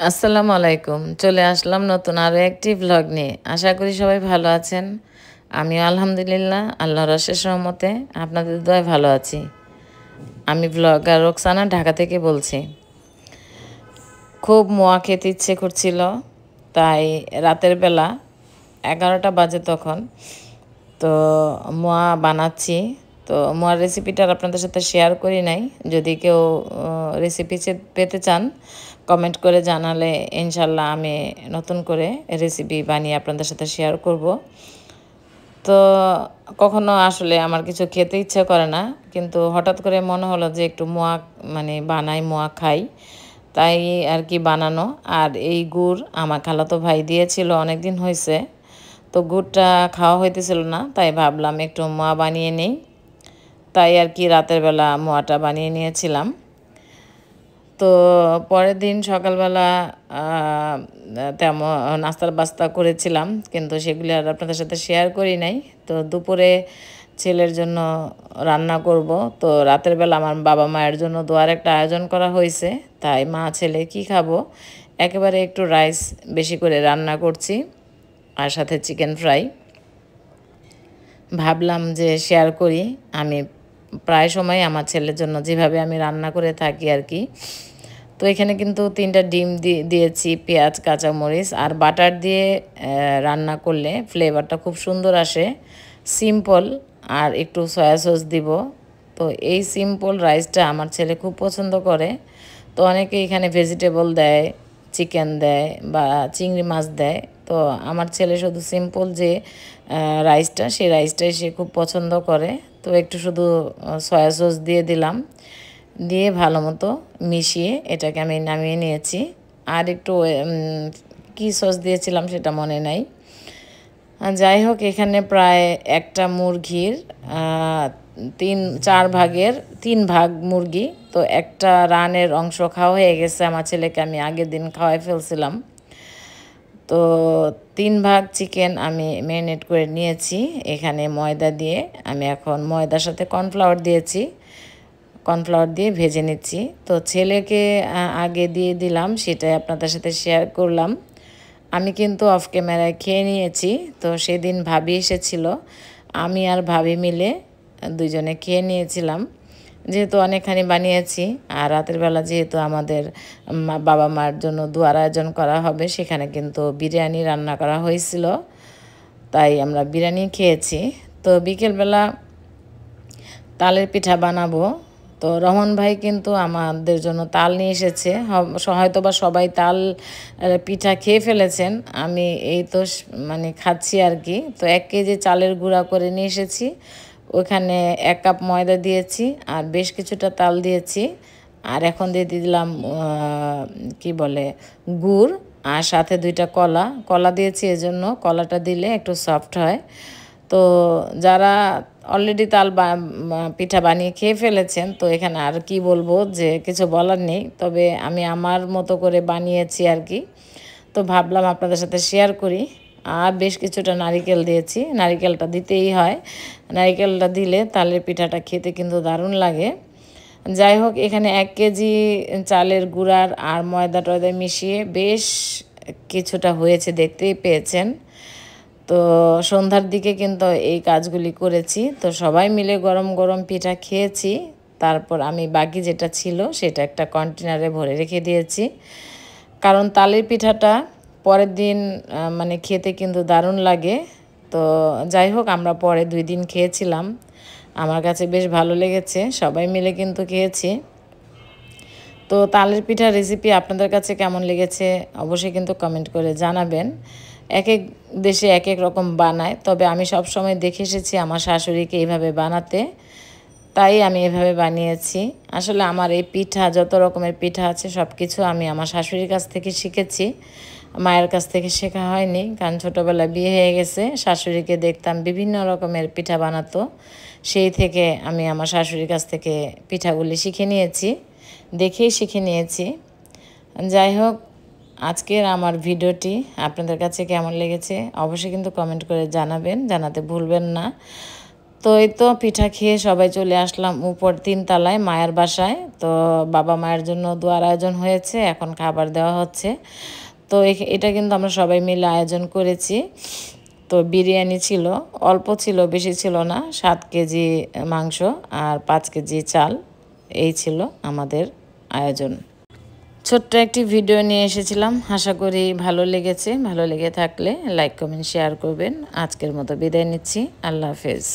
আসসালামু আলাইকুম। চলে আসলাম নতুন আরও একটি ভ্লগ নিয়ে। আশা করি সবাই ভালো আছেন। আমিও আলহামদুলিল্লাহ আল্লাহর অশেষ রহমতে আপনাদের দোয়ায় ভালো আছি। আমি ভ্লগার রোকসানা ঢাকা থেকে বলছি। খুব মোয়া খেতে ইচ্ছে করছিল, তাই রাতের বেলা 11টা বাজে তখন তো মোয়া বানাচ্ছি। তো মোয়ার রেসিপিটা আপনাদের সাথে শেয়ার করি নাই। যদি কেউ রেসিপি পেতে চান কমেন্ট করে জানালে ইনশাল্লাহ আমি নতুন করে রেসিপি বানিয়ে আপনাদের সাথে শেয়ার করব। তো কখনো আসলে আমার কিছু খেতে ইচ্ছে করে না, কিন্তু হঠাৎ করে মনে হলো যে একটু মোয়া বানাই, মোয়া খাই, তাই আর কি বানানো। আর এই গুড় আমার খালাতো ভাই দিয়েছিল, অনেক দিন হয়েছে, তো গুড়টা খাওয়া হইতেছিল না, তাই ভাবলাম একটু মোয়া বানিয়ে নিই। তাই আর কি রাতের বেলা মোয়াটা বানিয়ে নিয়েছিলাম। তো পরের দিন সকালবেলা তেমন নাস্তার বাস্তা করেছিলাম, কিন্তু সেগুলি আর আপনাদের সাথে শেয়ার করি নাই। তো দুপুরে ছেলের জন্য রান্না করব। তো রাতের বেলা আমার বাবা মায়ের জন্য দোয়ার একটা আয়োজন করা হয়েছে, তাই মা ছেলে কি খাবো, একেবারে একটু রাইস বেশি করে রান্না করছি, আর সাথে চিকেন ফ্রাই। ভাবলাম যে শেয়ার করি। আমি প্রায় সময় আমার ছেলের জন্য যেভাবে আমি রান্না করে থাকি আর কি। তো এখানে কিন্তু 3টা ডিম দিয়েছি, পেঁয়াজ, কাঁচামরিচ আর বাটার দিয়ে রান্না করলে ফ্লেভারটা খুব সুন্দর আসে। সিম্পল, আর একটু সয়া সস দিব। তো এই সিম্পল রাইসটা আমার ছেলে খুব পছন্দ করে। তো অনেকে এখানে ভেজিটেবল দেয়, চিকেন দেয় বা চিংড়ি মাছ দেয়। তো আমার ছেলে শুধু সিম্পল যে রাইসটা, সেই রাইসটাই সে খুব পছন্দ করে। তো একটু শুধু সয়া সস দিয়ে দিলাম, দিয়ে ভালো মতো মিশিয়ে এটাকে আমি নামিয়ে নিয়েছি। আর একটু কী সস দিয়েছিলাম সেটা মনে নাই। যাই হোক, এখানে প্রায় একটা মুরগির 3/4 ভাগ মুরগি, তো একটা রানের অংশ খাওয়া হয়ে গেছে। আমার ছেলেকে আমি আগের দিন খাওয়াই ফেলছিলাম। তো 3 ভাগ চিকেন আমি ম্যারিনেট করে নিয়েছি এখানে ময়দা দিয়ে। আমি এখন ময়দার সাথে কর্নফ্লাওয়ার দিয়েছি, কর্নফ্লাওয়ার দিয়ে ভেজে নিচ্ছি। তো ছেলেকে আগে দিয়ে দিলাম, সেটাই আপনাদের সাথে শেয়ার করলাম। আমি কিন্তু অফ ক্যামেরায় খেয়ে নিয়েছি। তো সেদিন ভাবি এসেছিল, আমি আর ভাবি মিলে দুজনে খেয়ে নিয়েছিলাম, যেহেতু অনেকখানি বানিয়েছি। আর রাতের বেলা যেহেতু আমাদের বাবা মার জন্য দোয়ার আয়োজন করা হবে, সেখানে কিন্তু বিরিয়ানি রান্না করা হয়েছিল, তাই আমরা বিরিয়ানি খেয়েছি। তো বিকেলবেলা তালের পিঠা বানাবো। তো রহমান ভাই কিন্তু আমাদের জন্য তাল নিয়ে এসেছে। হয়তো বা সবাই তাল পিঠা খেয়ে ফেলেছেন, আমি এই তো খাচ্ছি আর কি। তো 1 কেজি চালের গুঁড়া করে নিয়ে এসেছি, ওখানে 1 কাপ ময়দা দিয়েছি আর বেশ কিছুটা তাল দিয়েছি। আর এখন দিয়ে দিলাম কি বলে গুড়, আর সাথে 2টা কলা কলা দিয়েছি, এজন্য কলাটা দিলে একটু সফট হয়। তো যারা অলরেডি তাল পিঠা বানিয়ে খেয়ে ফেলেছেন, তো এখানে আর কি বলবো, যে কিছু বলার নেই। তবে আমি আমার মতো করে বানিয়েছি আর কি, তো ভাবলাম আপনাদের সাথে শেয়ার করি। আর বেশ কিছুটা নারিকেল দিয়েছি, নারিকেলটা দিতেই হয়, নারিকেলটা দিলে তালের পিঠাটা খেতে কিন্তু দারুণ লাগে। যাই হোক, এখানে 1 কেজি চালের গুঁড়ার আর ময়দা টয়দা মিশিয়ে বেশ কিছুটা হয়েছে, দেখতেই পেয়েছেন। তো সন্ধ্যার দিকে কিন্তু এই কাজগুলি করেছি। তো সবাই মিলে গরম গরম পিঠা খেয়েছি। তারপর আমি বাকি যেটা ছিল সেটা একটা কন্টেনারে ভরে রেখে দিয়েছি, কারণ তালের পিঠাটা পরের দিন খেতে কিন্তু দারুণ লাগে। তো যাই হোক, আমরা পরে 2 দিন খেয়েছিলাম, আমার কাছে বেশ ভালো লেগেছে, সবাই মিলে কিন্তু খেয়েছি। তো তালের পিঠার রেসিপি আপনাদের কাছে কেমন লেগেছে অবশ্যই কিন্তু কমেন্ট করে জানাবেন। এক এক দেশে এক এক রকম বানায়, তবে আমি সব সময় দেখে এসেছি আমার শাশুড়িকে এইভাবে বানাতে, তাই আমি এভাবে বানিয়েছি। আসলে আমার এই পিঠা, যত রকমের পিঠা আছে সব কিছু আমি আমার শাশুড়ির কাছ থেকে শিখেছি, মায়ের কাছ থেকে শেখা হয়নি, কারণ ছোটোবেলায় বিয়ে হয়ে গেছে। শাশুড়িকে দেখতাম বিভিন্ন রকমের পিঠা বানাতো, সেই থেকে আমি আমার শাশুড়ির কাছ থেকে পিঠাগুলি শিখে নিয়েছি, দেখেই শিখে নিয়েছি। যাই হোক, আজকের আমার ভিডিওটি আপনাদের কাছে কেমন লেগেছে অবশ্যই কিন্তু কমেন্ট করে জানাবেন, জানাতে ভুলবেন না। তো এই তো পিঠা খেয়ে সবাই চলে আসলাম উপর 3 তলায় মায়ের বাসায়। তো বাবা মায়ের জন্য দোয়ার আয়োজন হয়েছে, এখন খাবার দেওয়া হচ্ছে। তো এটা কিন্তু আমরা সবাই মিলে আয়োজন করেছি। তো বিরিয়ানি ছিল, অল্প ছিল, বেশি ছিল না। 7 কেজি মাংস আর 5 কেজি চাল, এই ছিল আমাদের আয়োজন। ছোট্ট একটি ভিডিও নিয়ে এসেছিলাম, আশা করি ভালো লেগেছে। ভালো লেগে থাকলে লাইক কমেন্ট শেয়ার করবেন। আজকের মতো বিদায় নিচ্ছি, আল্লাহ হাফেজ।